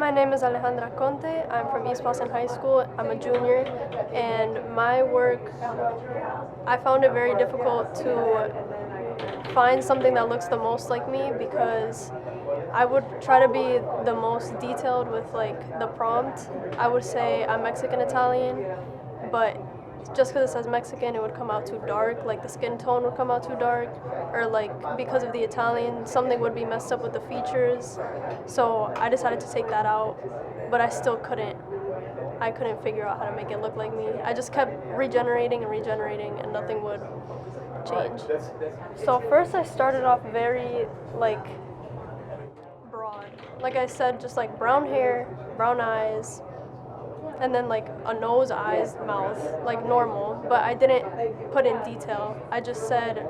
My name is Alejandra Conte. I'm from East Boston High School. I'm a junior, and my work, I found it very difficult to find something that looks the most like me because I would try to be the most detailed with like the prompt. I would say I'm Mexican Italian, but just because it says Mexican, it would come out too dark. Like the skin tone would come out too dark, or like because of the Italian, something would be messed up with the features. So I decided to take that out, but I still couldn't. I couldn't figure out how to make it look like me. I just kept regenerating and regenerating, and nothing would change. So first, I started off very like broad. Like I said, just like brown hair, brown eyes, and then like a nose, eyes, mouth, like normal. But I didn't put in detail. I just said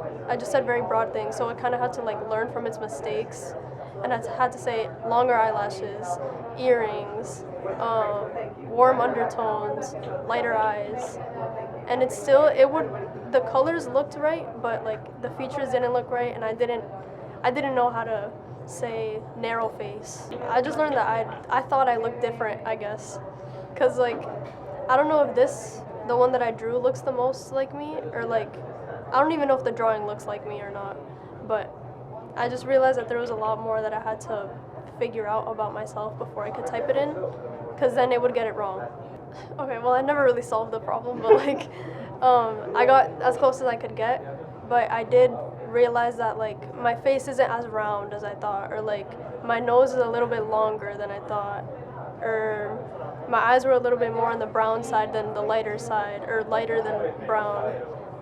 very broad things. So I kind of had to like learn from its mistakes, and I had to say longer eyelashes, earrings, warm undertones, lighter eyes, and the colors looked right, but like the features didn't look right, and I didn't know how to say narrow face. I just learned that I thought I looked different, I guess. Cause like, I don't know if the one that I drew looks the most like me, or like, I don't even know if the drawing looks like me or not. But I just realized that there was a lot more that I had to figure out about myself before I could type it in, cause then it would get it wrong. Okay, well I never really solved the problem, but like, I got as close as I could get, but I did realize that like my face isn't as round as I thought, or like my nose is a little bit longer than I thought, or my eyes were a little bit more on the brown side than the lighter side, or lighter than brown.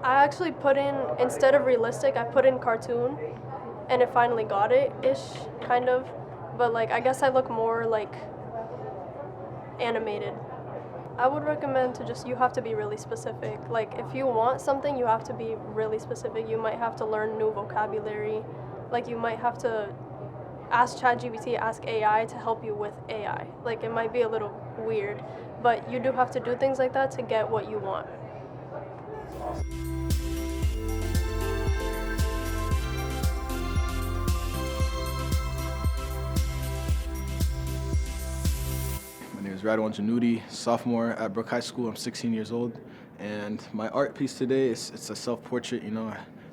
I actually put in, instead of realistic, I put in cartoon, and it finally got it-ish, kind of. But like, I guess I look more like animated. I would recommend you have to be really specific. Like, if you want something, you have to be really specific. You might have to learn new vocabulary. Like, you might have to ask ChatGPT, ask AI to help you with AI. Like, it might be a little weird, but you do have to do things like that to get what you want. My name is Radwan Janudi, sophomore at Brook High School. I'm 16 years old, and my art piece today it's a self-portrait.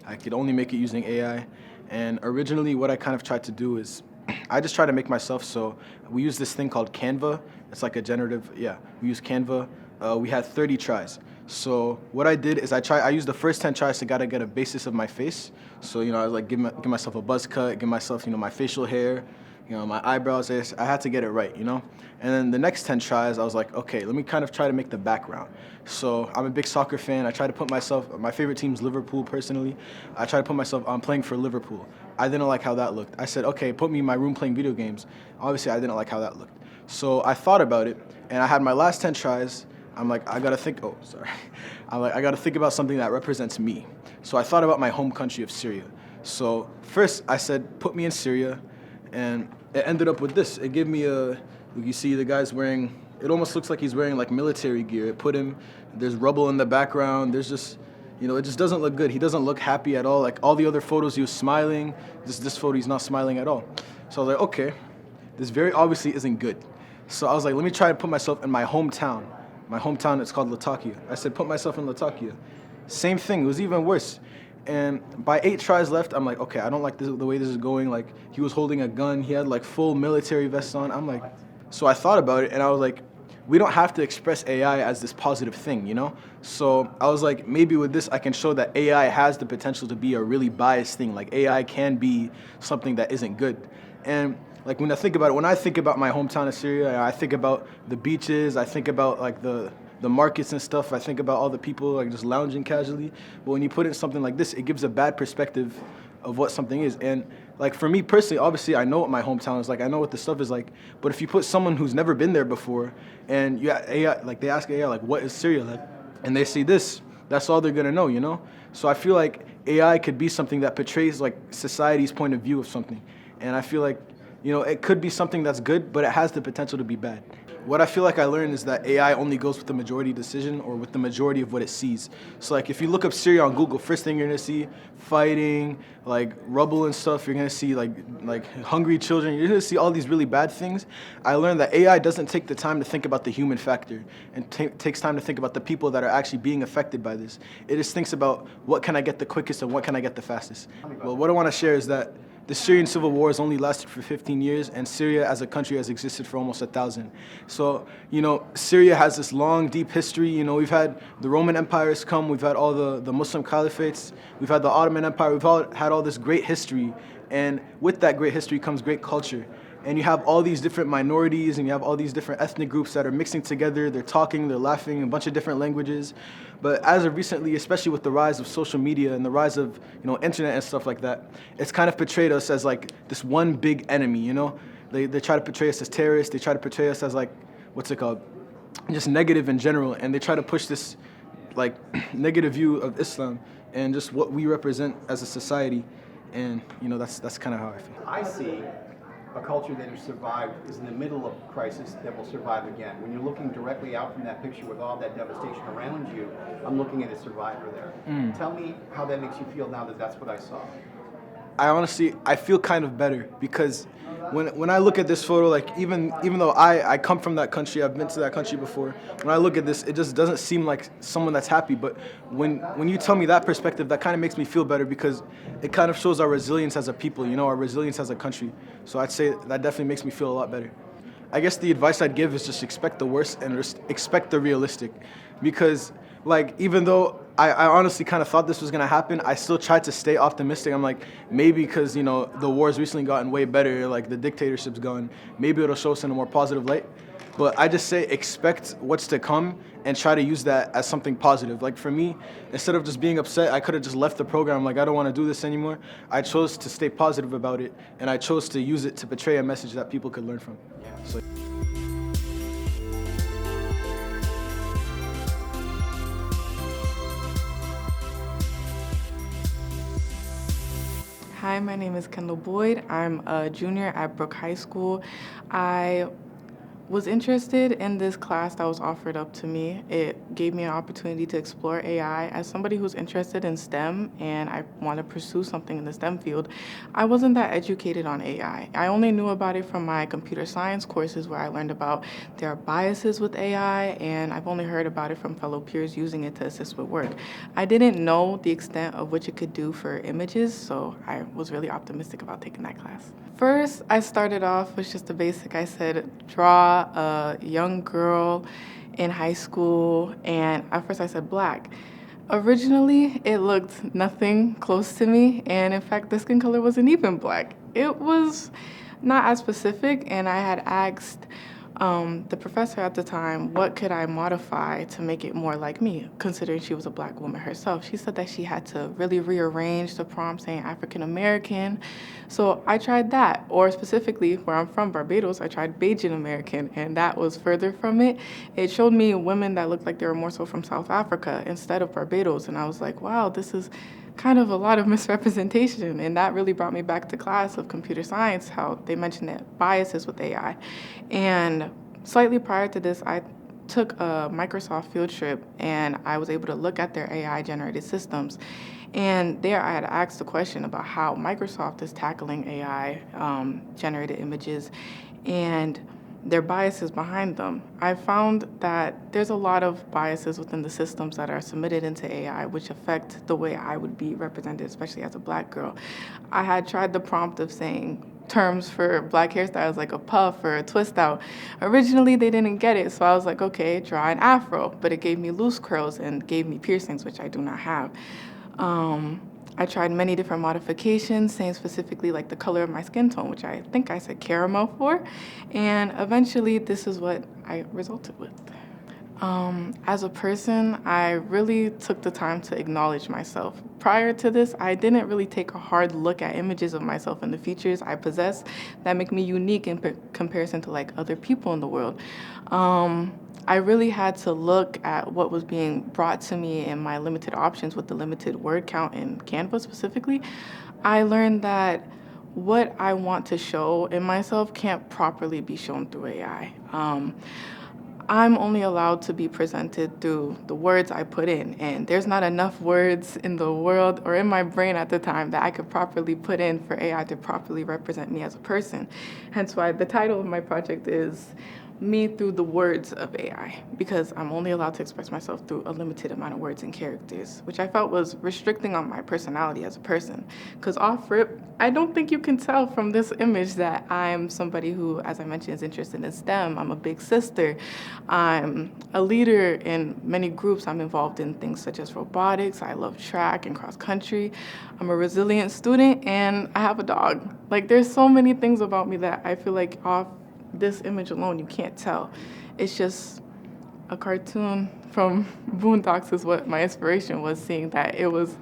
I could only make it using AI, and originally what I kind of tried to do is I just try to make myself. So we use this thing called Canva. It's like a generative. Yeah, we use Canva. We had 30 tries. So what I did is I used the first 10 tries to gotta get a basis of my face. So I was like give myself a buzz cut, give myself my facial hair, my eyebrows. I had to get it right. And then the next 10 tries, I was like, okay, let me kind of try to make the background. So I'm a big soccer fan. I try to put myself. My favorite team's Liverpool personally. I try to put myself on playing for Liverpool. I didn't like how that looked. I said, okay, put me in my room playing video games. Obviously, I didn't like how that looked. So I thought about it, and I had my last 10 tries. I'm like, I gotta think. Oh, sorry. I gotta think about something that represents me. So I thought about my home country of Syria. So first, I said, put me in Syria, and it ended up with this. It gave me you see the guy's wearing. It almost looks like he's wearing like military gear. It put him. There's rubble in the background. There's just. It just doesn't look good. He doesn't look happy at all. Like all the other photos, he was smiling. This photo, he's not smiling at all. So I was like, okay, this very obviously isn't good. So I was like, let me try to put myself in my hometown. My hometown, it's called Latakia. I said, put myself in Latakia. Same thing. It was even worse. And by 8 tries left, I'm like, okay, I don't like the way this is going. Like he was holding a gun. He had like full military vest on. I'm like, so I thought about it, and I was like, we don't have to express AI as this positive thing, So I was like, maybe with this, I can show that AI has the potential to be a really biased thing. Like AI can be something that isn't good. And like when I think about it, when I think about my hometown of Syria, I think about the beaches, I think about like the markets and stuff. I think about all the people like just lounging casually. But when you put in something like this, it gives a bad perspective of what something is. And like for me personally, obviously I know what my hometown is like. I know what the stuff is like. But if you put someone who's never been there before, and AI, like they ask AI like, what is Syria like, and they see this, that's all they're gonna know. So I feel like AI could be something that portrays like society's point of view of something. And I feel like You know, it could be something that's good, but it has the potential to be bad. What I feel like I learned is that AI only goes with the majority decision or with the majority of what it sees. So like if you look up Syria on Google, first thing you're gonna see fighting, like rubble and stuff. You're gonna see like hungry children. You're gonna see all these really bad things. I learned that AI doesn't take the time to think about the human factor and takes time to think about the people that are actually being affected by this. It just thinks about what can I get the quickest and what can I get the fastest. Well, what I want to share is that the Syrian civil war has only lasted for 15 years, and Syria as a country has existed for almost 1,000. So, you know, Syria has this long, deep history. You know, we've had the Roman empires come, we've had all the Muslim caliphates, we've had the Ottoman Empire, we've had all this great history, and with that great history comes great culture. And you have all these different minorities and you have all these different ethnic groups that are mixing together, they're talking, they're laughing, a bunch of different languages. But as of recently, especially with the rise of social media and the rise of, you know, internet and stuff like that, it's kind of portrayed us as like this one big enemy, you know? They try to portray us as terrorists, they try to portray us as like, what's it called? Just negative in general, and they try to push this like negative view of Islam and just what we represent as a society. And, you know, that's kind of how I feel. I see a culture that has survived, is in the middle of crisis, that will survive again. When you're looking directly out from that picture with all that devastation around you, I'm looking at a survivor there. Tell me how that makes you feel now that that's what I saw. I feel kind of better because when I look at this photo, like even though I come from that country, I've been to that country before, when I look at this, it just doesn't seem like someone that's happy. But when you tell me that perspective, that kind of makes me feel better because it kind of shows our resilience as a people, you know, our resilience as a country. So I'd say that definitely makes me feel a lot better. I guess the advice I'd give is just expect the worst and expect the realistic, because like even though I honestly kind of thought this was gonna happen, I still tried to stay optimistic. I'm like, maybe because, you know, the war's recently gotten way better, like the dictatorship's gone, maybe it'll show us in a more positive light. But I just say expect what's to come and try to use that as something positive. Like for me, instead of just being upset, I could have just left the program. Like, I don't want to do this anymore. I chose to stay positive about it, and I chose to use it to portray a message that people could learn from. So. Hi, my name is Kendall Boyd. I'm a junior at Brooke High School. I was interested in this class that was offered up to me. It gave me an opportunity to explore AI. As somebody who's interested in STEM and I want to pursue something in the STEM field, I wasn't that educated on AI. I only knew about it from my computer science courses where I learned about there are biases with AI, and I've only heard about it from fellow peers using it to assist with work. I didn't know the extent of which it could do for images, so I was really optimistic about taking that class. First, I started off with just the basic. I said, draw a young girl in high school, and at first I said black. Originally, it looked nothing close to me, and in fact, the skin color wasn't even black. It was not as specific, and I had asked the professor at the time, what could I modify to make it more like me, considering she was a black woman herself. She said that she had to really rearrange the prompt saying African American. So I tried that, or specifically where I'm from, Barbados, I tried Bajan American, and that was further from it. It showed me women that looked like they were more so from South Africa instead of Barbados, and I was like, wow, this is kind of a lot of misrepresentation, and that really brought me back to class of computer science, how they mentioned that biases with AI. And slightly prior to this, I took a Microsoft field trip, and I was able to look at their AI-generated systems. And there I had asked a question about how Microsoft is tackling AI-generated images and their biases behind them. I found that there's a lot of biases within the systems that are submitted into AI which affect the way I would be represented, especially as a black girl. I had tried the prompt of saying terms for black hairstyles like a puff or a twist out. Originally, they didn't get it, so I was like, okay, draw an afro, but it gave me loose curls and gave me piercings, which I do not have. I tried many different modifications, saying specifically like the color of my skin tone, which I think I said caramel for, and eventually this is what I resulted with. As a person, I really took the time to acknowledge myself. Prior to this, I didn't really take a hard look at images of myself and the features I possess that make me unique in comparison to like other people in the world. I really had to look at what was being brought to me and my limited options with the limited word count in Canva specifically. I learned that what I want to show in myself can't properly be shown through AI. I'm only allowed to be presented through the words I put in, and there's not enough words in the world or in my brain at the time that I could properly put in for AI to properly represent me as a person. Hence why the title of my project is Me Through the Words of AI, because I'm only allowed to express myself through a limited amount of words and characters, which I felt was restricting on my personality as a person. Because off rip, I don't think you can tell from this image that I'm somebody who, as I mentioned, is interested in STEM. I'm a big sister. I'm a leader in many groups. I'm involved in things such as robotics. I love track and cross country. I'm a resilient student, and I have a dog. Like, there's so many things about me that I feel like off this image alone, you can't tell. It's just a cartoon from Boondocks is what my inspiration was, seeing that it was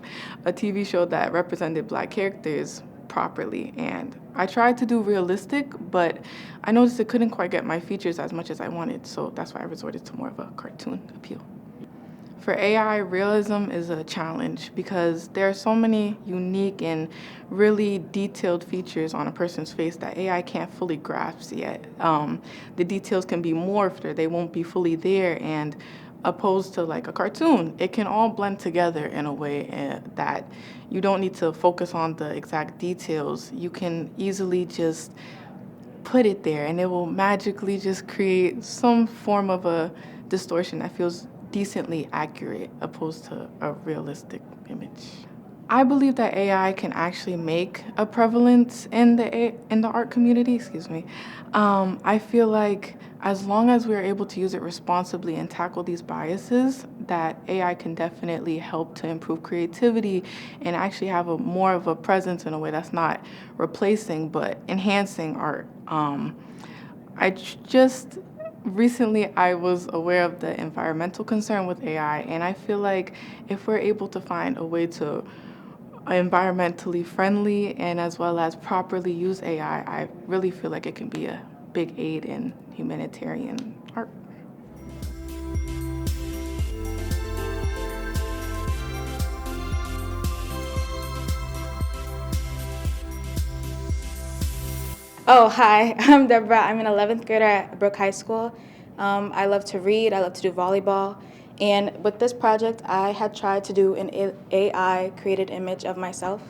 a TV show that represented Black characters properly. And I tried to do realistic, but I noticed it couldn't quite get my features as much as I wanted, so that's why I resorted to more of a cartoon appeal. For AI, realism is a challenge because there are so many unique and really detailed features on a person's face that AI can't fully grasp yet. The details can be morphed or they won't be fully there, and opposed to like a cartoon, it can all blend together in a way that you don't need to focus on the exact details. You can easily just put it there and it will magically just create some form of a distortion that feels decently accurate opposed to a realistic image. I believe that AI can actually make a prevalence in the art community. I feel like as long as we're able to use it responsibly and tackle these biases, that AI can definitely help to improve creativity and actually have more of a presence in a way that's not replacing but enhancing art. Recently, I was aware of the environmental concern with AI, and I feel like if we're able to find a way to environmentally friendly and as well as properly use AI, I really feel like it can be a big aid in humanitarian art. Oh, hi, I'm Deborah. I'm an 11th grader at Brooke High School. I love to read, I love to do volleyball, and with this project, I had tried to do an AI-created image of myself.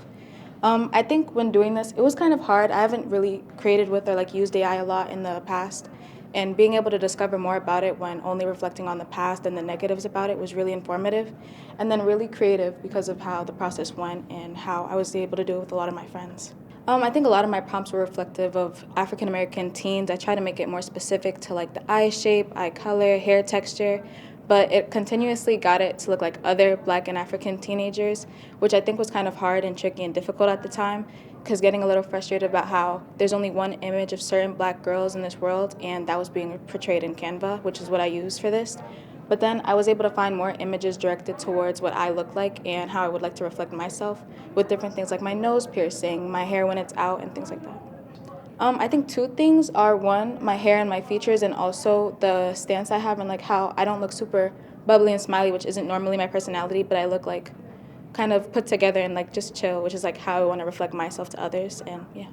I think when doing this, it was kind of hard. I haven't really created with or used AI a lot in the past, and being able to discover more about it when only reflecting on the past and the negatives about it was really informative, and then really creative because of how the process went and how I was able to do it with a lot of my friends. I think a lot of my prompts were reflective of African American teens. I try to make it more specific to the eye shape, eye color, hair texture, but it continuously got it to look like other Black and African teenagers, which I think was kind of hard and tricky and difficult at the time, because getting a little frustrated about how there's only one image of certain Black girls in this world, and that was being portrayed in Canva, which is what I used for this. But then I was able to find more images directed towards what I look like and how I would like to reflect myself, with different things like my nose piercing, my hair when it's out, and things like that. I think two things are, one, my hair and my features, and also the stance I have and how I don't look super bubbly and smiley, which isn't normally my personality, but I look kind of put together and just chill, which is how I want to reflect myself to others, and yeah.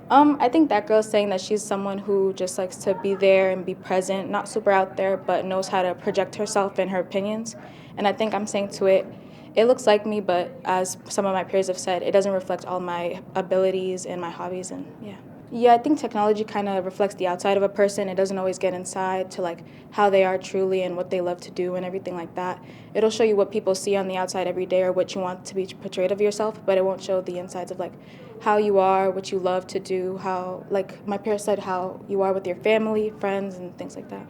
I think that girl's saying that she's someone who just likes to be there and be present, not super out there, but knows how to project herself and her opinions. And I think I'm saying to it, it looks like me, but as some of my peers have said, it doesn't reflect all my abilities and my hobbies, and yeah. Yeah, I think technology kind of reflects the outside of a person. It doesn't always get inside to how they are truly and what they love to do and everything like that. It'll show you what people see on the outside every day or what you want to be portrayed of yourself, but it won't show the insides of how you are, what you love to do, how my peers said, how you are with your family, friends, and things like that.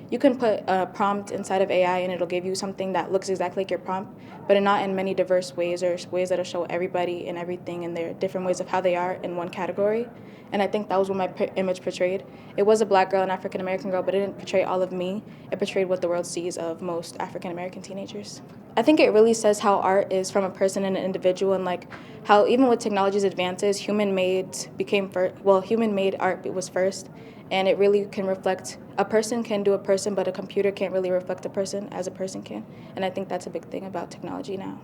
You can put a prompt inside of AI and it'll give you something that looks exactly like your prompt, but not in many diverse ways or ways that'll show everybody and everything and their different ways of how they are in one category. And I think that was what my image portrayed. It was a Black girl, an African American girl, but it didn't portray all of me. It portrayed what the world sees of most African American teenagers. I think it really says how art is from a person and an individual, and how even with technology's advances, human-made art was first. And it really can reflect, a person can do a person, but a computer can't really reflect a person as a person can. And I think that's a big thing about technology now.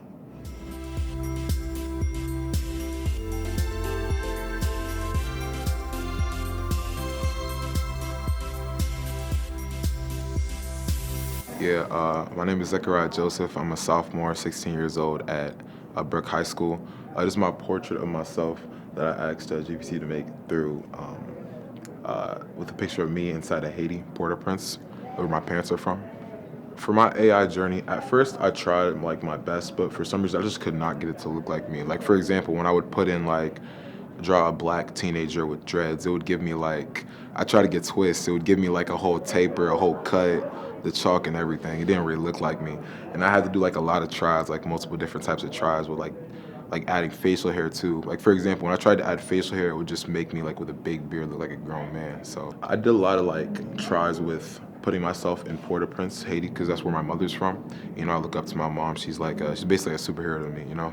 Yeah, my name is Zechariah Joseph. I'm a sophomore, 16 years old at Brooke High School. This is my portrait of myself that I asked GPT to make through with a picture of me inside of Haiti, Port-au-Prince, where my parents are from. For my AI journey, at first I tried like my best, but for some reason I just could not get it to look like me. Like for example, when I would put in like draw a black teenager with dreads, it would give me like I try to get twists. It would give me like a whole taper, a whole cut, the chalk and everything. It didn't really look like me, and I had to do like a lot of tries, like multiple different types of tries with like adding facial hair too. Like for example, when I tried to add facial hair, it would just make me like with a big beard look like a grown man. So I did a lot of like tries with putting myself in Port-au-Prince, Haiti, because that's where my mother's from. You know, I look up to my mom. She's like she's basically a superhero to me. You know.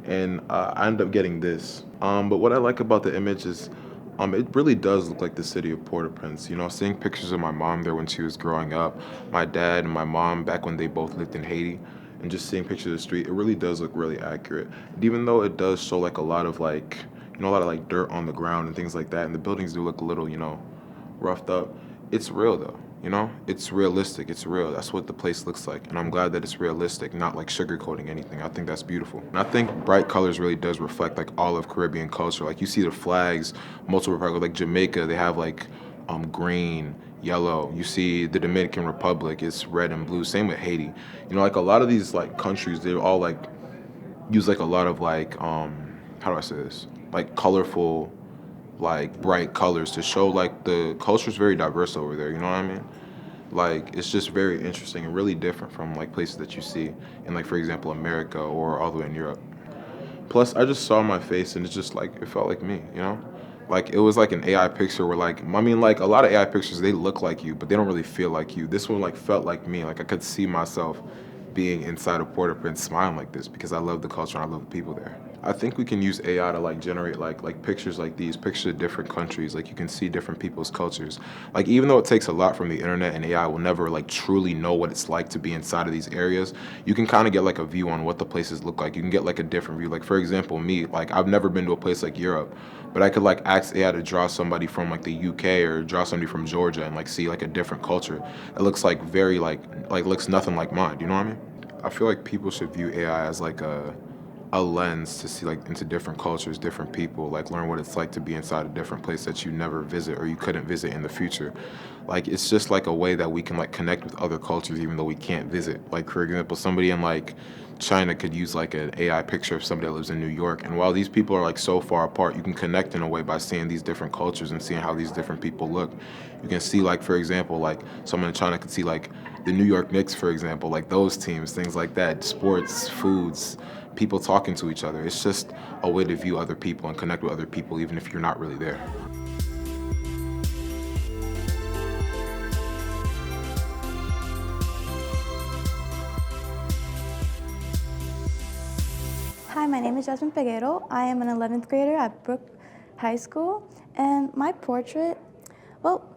And I ended up getting this. But what I like about the image is it really does look like the city of Port-au-Prince. You know, seeing pictures of my mom there when she was growing up, my dad and my mom back when they both lived in Haiti, and just seeing pictures of the street, it really does look really accurate. And even though it does show like a lot of like, you know, a lot of like dirt on the ground and things like that, and the buildings do look a little, you know, roughed up, it's real though. You know, it's realistic. It's real. That's what the place looks like, and I'm glad that it's realistic, not like sugarcoating anything. I think that's beautiful, and I think bright colors really does reflect like all of Caribbean culture. Like you see the flags, multiple republics, like Jamaica, they have like green, yellow. You see the Dominican Republic, it's red and blue. Same with Haiti. You know, like a lot of these like countries, they all like use like a lot of like how do I say this? Like colorful, like bright colors to show like the culture's very diverse over there, you know what I mean? Like it's just very interesting and really different from like places that you see in like for example America or all the way in Europe. Plus I just saw my face and it's just like it felt like me, you know? Like it was like an AI picture where like I mean like a lot of AI pictures they look like you but they don't really feel like you. This one like felt like me. Like I could see myself being inside of Port-au-Prince smiling like this because I love the culture and I love the people there. I think we can use AI to like generate like pictures like these, pictures of different countries. Like you can see different people's cultures. Like even though it takes a lot from the internet and AI will never like truly know what it's like to be inside of these areas, you can kind of get like a view on what the places look like. You can get like a different view. Like for example, me, like I've never been to a place like Europe, but I could like ask AI to draw somebody from like the UK or draw somebody from Georgia and like see like a different culture. It looks like very like looks nothing like mine. Do you know what I mean? I feel like people should view AI as like a lens to see like into different cultures, different people, like learn what it's like to be inside a different place that you never visit or you couldn't visit in the future. Like it's just like a way that we can like connect with other cultures even though we can't visit. Like for example, somebody in like China could use like an AI picture of somebody that lives in New York. And while these people are like so far apart, you can connect in a way by seeing these different cultures and seeing how these different people look. You can see like, for example, like someone in China could see like the New York Knicks, for example, like those teams, things like that, sports, foods, people talking to each other. It's just a way to view other people and connect with other people even if you're not really there. Hi, my name is Jasmine Peguero. I am an 11th grader at Brooke High School, and my portrait, well,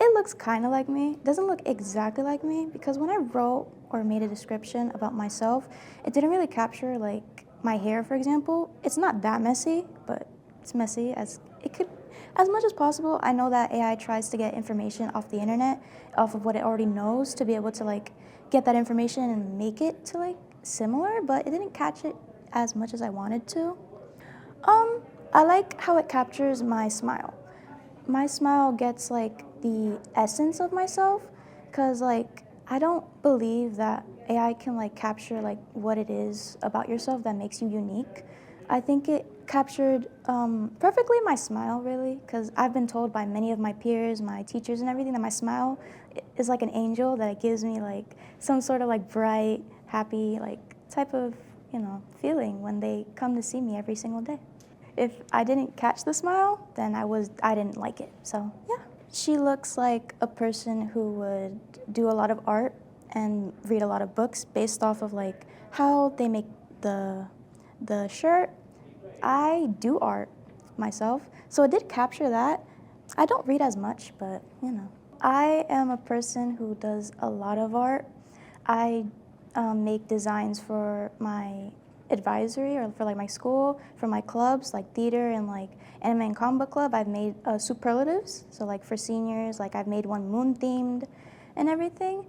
it looks kind of like me. It doesn't look exactly like me because when I wrote or made a description about myself, it didn't really capture like my hair, for example. It's not that messy, but it's messy as it could. As much as possible, I know that AI tries to get information off the internet, off of what it already knows, to be able to like get that information and make it to like similar, but it didn't catch it as much as I wanted to. I like how it captures my smile. My smile gets like the essence of myself, cause like I don't believe that AI can like capture like what it is about yourself that makes you unique. I think it captured perfectly my smile really, cause I've been told by many of my peers, my teachers and everything that my smile is like an angel, that it gives me like some sort of like bright, happy like type of, you know, feeling when they come to see me every single day. If I didn't catch the smile, then I didn't like it. So yeah. She looks like a person who would do a lot of art and read a lot of books based off of like how they make the shirt. I do art myself, so it did capture that. I don't read as much, but you know. I am a person who does a lot of art. I make designs for my advisory or for like my school, for my clubs like theater and like anime and comic book club. I've made superlatives, so like for seniors, like I've made one moon themed, and everything.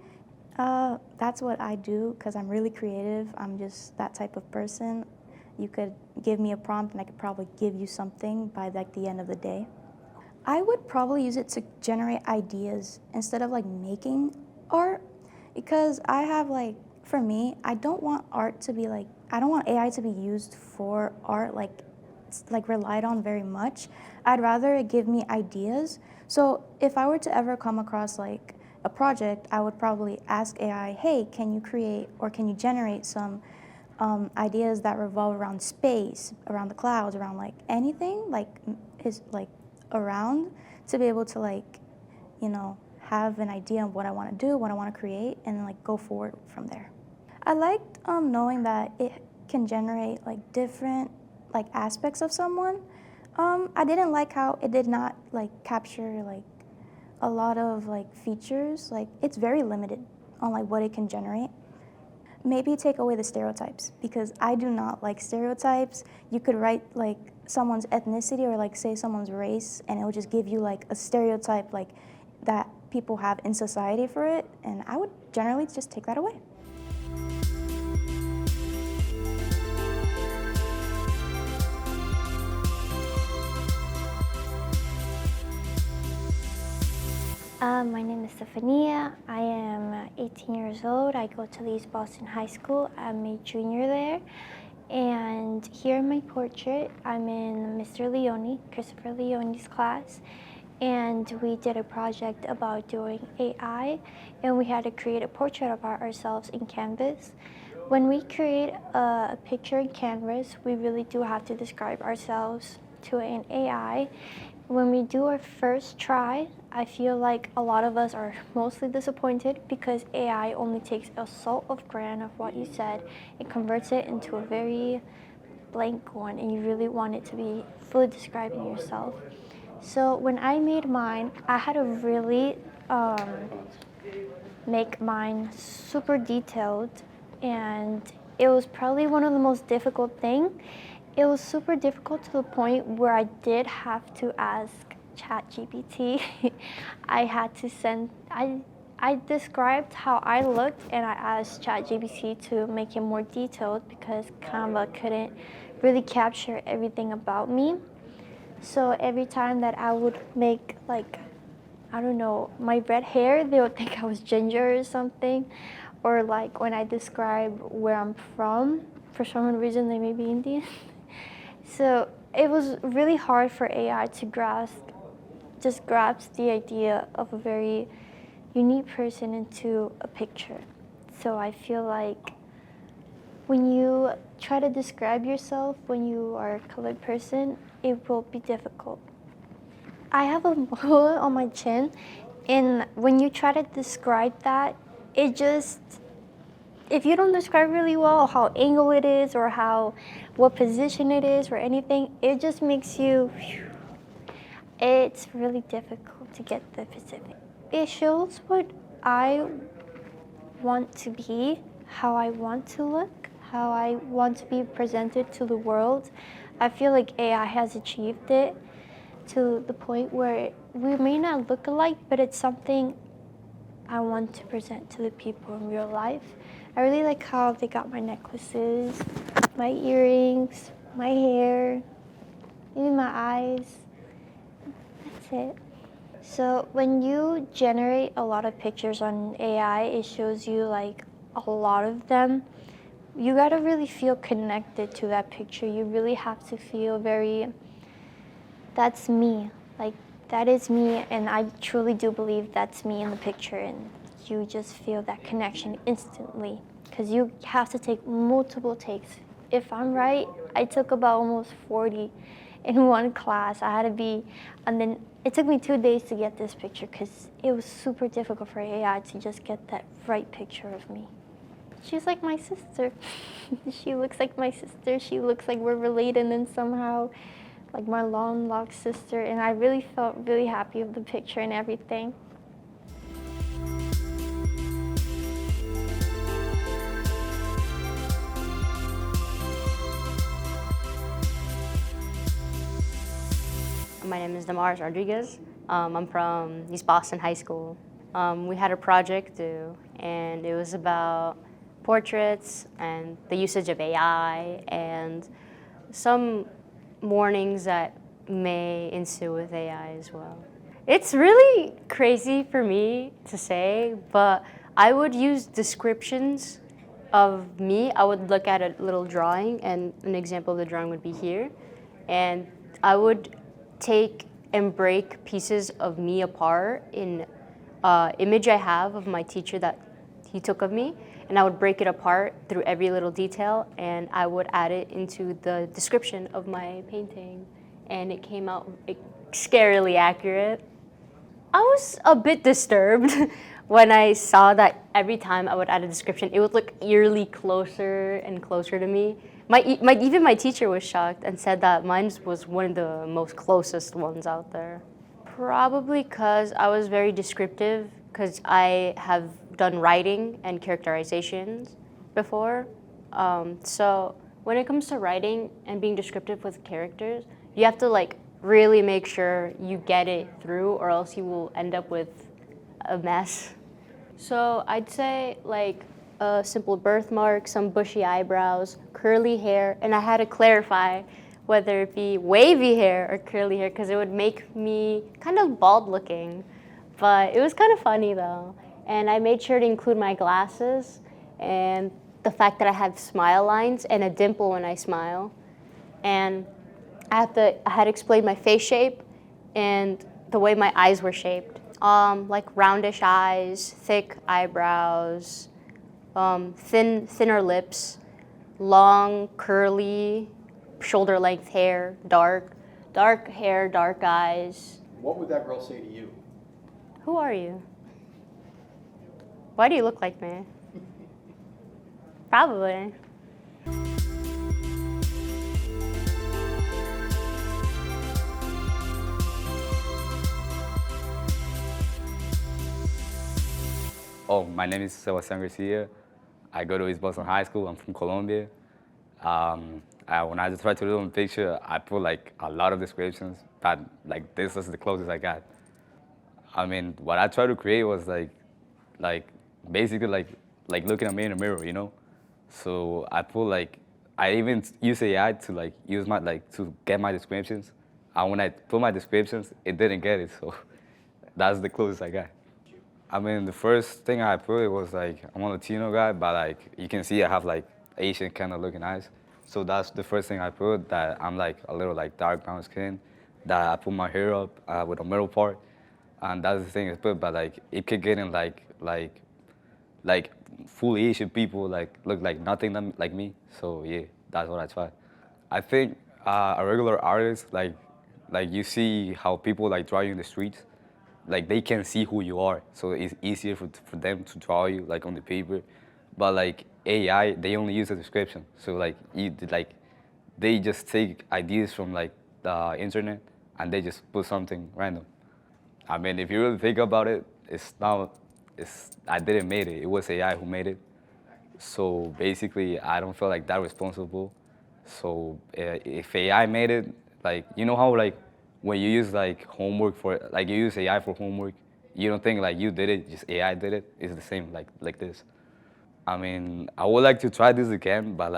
That's what I do because I'm really creative. I'm just that type of person. You could give me a prompt and I could probably give you something by like the end of the day. I would probably use it to generate ideas instead of like making art, because I have like, for me, I don't want art to be like, I don't want AI to be used for art like relied on very much. I'd rather it give me ideas. So if I were to ever come across like a project, I would probably ask AI, hey, can you create or can you generate some ideas that revolve around space, around the clouds, around like anything like is like around, to be able to like, have an idea of what I want to do, what I want to create, and then like go forward from there. I liked knowing that it can generate like different like aspects of someone. I didn't like how it did not like capture like a lot of like features. Like it's very limited on like what it can generate. Maybe take away the stereotypes, because I do not like stereotypes. You could write like someone's ethnicity or like say someone's race, and it will just give you like a stereotype like that people have in society for it, and I would generally just take that away. My name is Stephania. I am 18 years old. I go to the East Boston High School. I'm a junior there. And here in my portrait, I'm in Mr. Leone, Christopher Leone's class. And we did a project about doing AI, and we had to create a portrait of ourselves in Canvas. When we create a picture in Canvas, we really do have to describe ourselves to an AI. When we do our first try, I feel like a lot of us are mostly disappointed because AI only takes a salt of grain of what you said and converts it into a very blank one, and you really want it to be fully describing yourself. So when I made mine, I had to really make mine super detailed, and it was probably one of the most difficult things. It was super difficult to the point where I did have to ask ChatGPT. I described how I looked, and I asked ChatGPT to make it more detailed because Canva couldn't really capture everything about me. So every time that I would make like, I don't know, my red hair, they would think I was ginger or something. Or like when I describe where I'm from, for some reason they may be Indian. So it was really hard for AI to grasp the idea of a very unique person into a picture. So I feel like when you try to describe yourself when you are a colored person, it will be difficult. I have a mole on my chin, and when you try to describe that, if you don't describe really well how angle it is or what position it is or anything, it just makes you, it's really difficult to get the specific. It shows what I want to be, how I want to look, how I want to be presented to the world. I feel like AI has achieved it to the point where we may not look alike, but it's something I want to present to the people in real life. I really like how they got my necklaces, my earrings, my hair, maybe my eyes. That's it. So when you generate a lot of pictures on AI, it shows you like a lot of them. You gotta really feel connected to that picture. You really have to feel that's me. Like, that is me, and I truly do believe that's me in the picture, and you just feel that connection instantly, because you have to take multiple takes. If I'm right, I took about almost 40 in one class. And then it took me 2 days to get this picture because it was super difficult for AI to just get that right picture of me. She's like my sister. She looks like my sister. She looks like we're related, and then somehow like my long-lost sister, and I really felt really happy with the picture and everything. My name is Damaris Rodriguez. I'm from East Boston High School. we had a project due, and it was about portraits and the usage of AI and some warnings that may ensue with AI as well. It's really crazy for me to say, but I would use descriptions of me. I would look at a little drawing, and an example of the drawing would be here, and I would take and break pieces of me apart in image I have of my teacher that he took of me, and I would break it apart through every little detail, and I would add it into the description of my painting, and it came out scarily accurate. I was a bit disturbed when I saw that every time I would add a description, it would look eerily closer and closer to me. Even my teacher was shocked and said that mine was one of the most closest ones out there. Probably because I was very descriptive, because I have done writing and characterizations before. So when it comes to writing and being descriptive with characters, you have to really make sure you get it through, or else you will end up with a mess. So I'd say a simple birthmark, some bushy eyebrows, curly hair, and I had to clarify whether it be wavy hair or curly hair, because it would make me kind of bald looking. But it was kind of funny though. And I made sure to include my glasses and the fact that I have smile lines and a dimple when I smile. And I had to explain my face shape and the way my eyes were shaped. Like roundish eyes, thick eyebrows, thinner lips, long, curly, shoulder-length hair, dark hair, dark eyes. What would that girl say to you? Who are you? Why do you look like me? Probably. Oh, my name is Sebastian Garcia. I go to East Boston High School. I'm from Colombia. When I tried to do a picture, I put a lot of descriptions, but this is the closest I got. I mean, what I tried to create was basically looking at me in a mirror, you know? So I put I even use AI to use my to get my descriptions. And when I put my descriptions, it didn't get it, so that's the closest I got. I mean, the first thing I put was I'm a Latino guy, but you can see I have Asian kind of looking eyes. So that's the first thing I put, that I'm a little dark brown skin, that I put my hair up with a middle part, and that's the thing I put. But it could get in full Asian people look like nothing like me. So yeah, that's what I tried. I think a regular artist you see how people draw you in the streets. They can see who you are, so it's easier for them to draw you on the paper. But AI, they only use the description, so they just take ideas from the internet and they just put something random. I mean, if you really think about it, I didn't make it. It was AI who made it. So basically, I don't feel that responsible. So if AI made it, you know how when you use homework for you use AI for homework, you don't think you did it, just AI did it. It's the same like this. I mean, I would like to try this again, but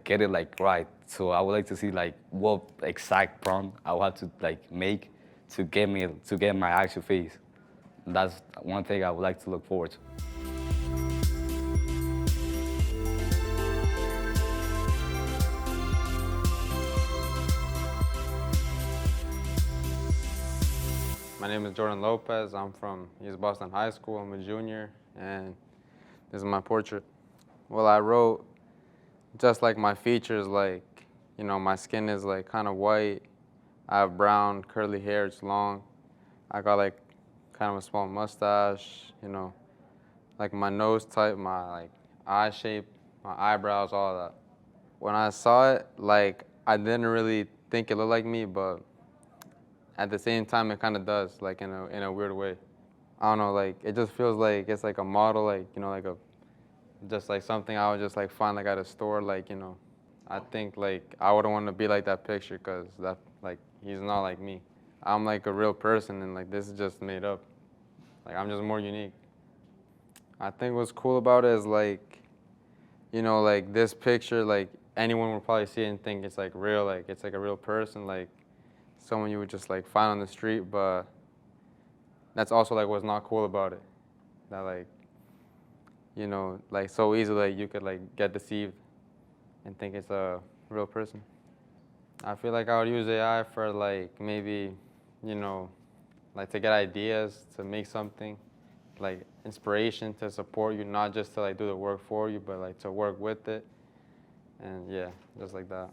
get it right. So I would like to see what exact prompt I will have to make to get my actual face. That's one thing I would like to look forward to. My name is Jordan Lopez. I'm from East Boston High School. I'm a junior, and this is my portrait. Well, I wrote just my features, my skin is kind of white. I have brown, curly hair, it's long. I got kind of a small mustache, my nose type, my eye shape, my eyebrows, all that. When I saw it, I didn't really think it looked like me, but at the same time, it kind of does, in a weird way. I don't know, it just feels it's a model, just something I would just find at a store, I think I wouldn't want to be that picture, because that he's not like me. I'm a real person, and this is just made up. Like I'm just more unique. I think what's cool about it is like, you know, like this picture, like anyone would probably see it and think it's like real, like it's like a real person, like someone you would just like find on the street, but that's also like what's not cool about it. That like, you know, like so easily like, you could like get deceived and think it's a real person. I feel like I would use AI for like maybe, you know, like to get ideas to make something, like inspiration to support you, not just to like do the work for you, but like to work with it. And yeah, just like that.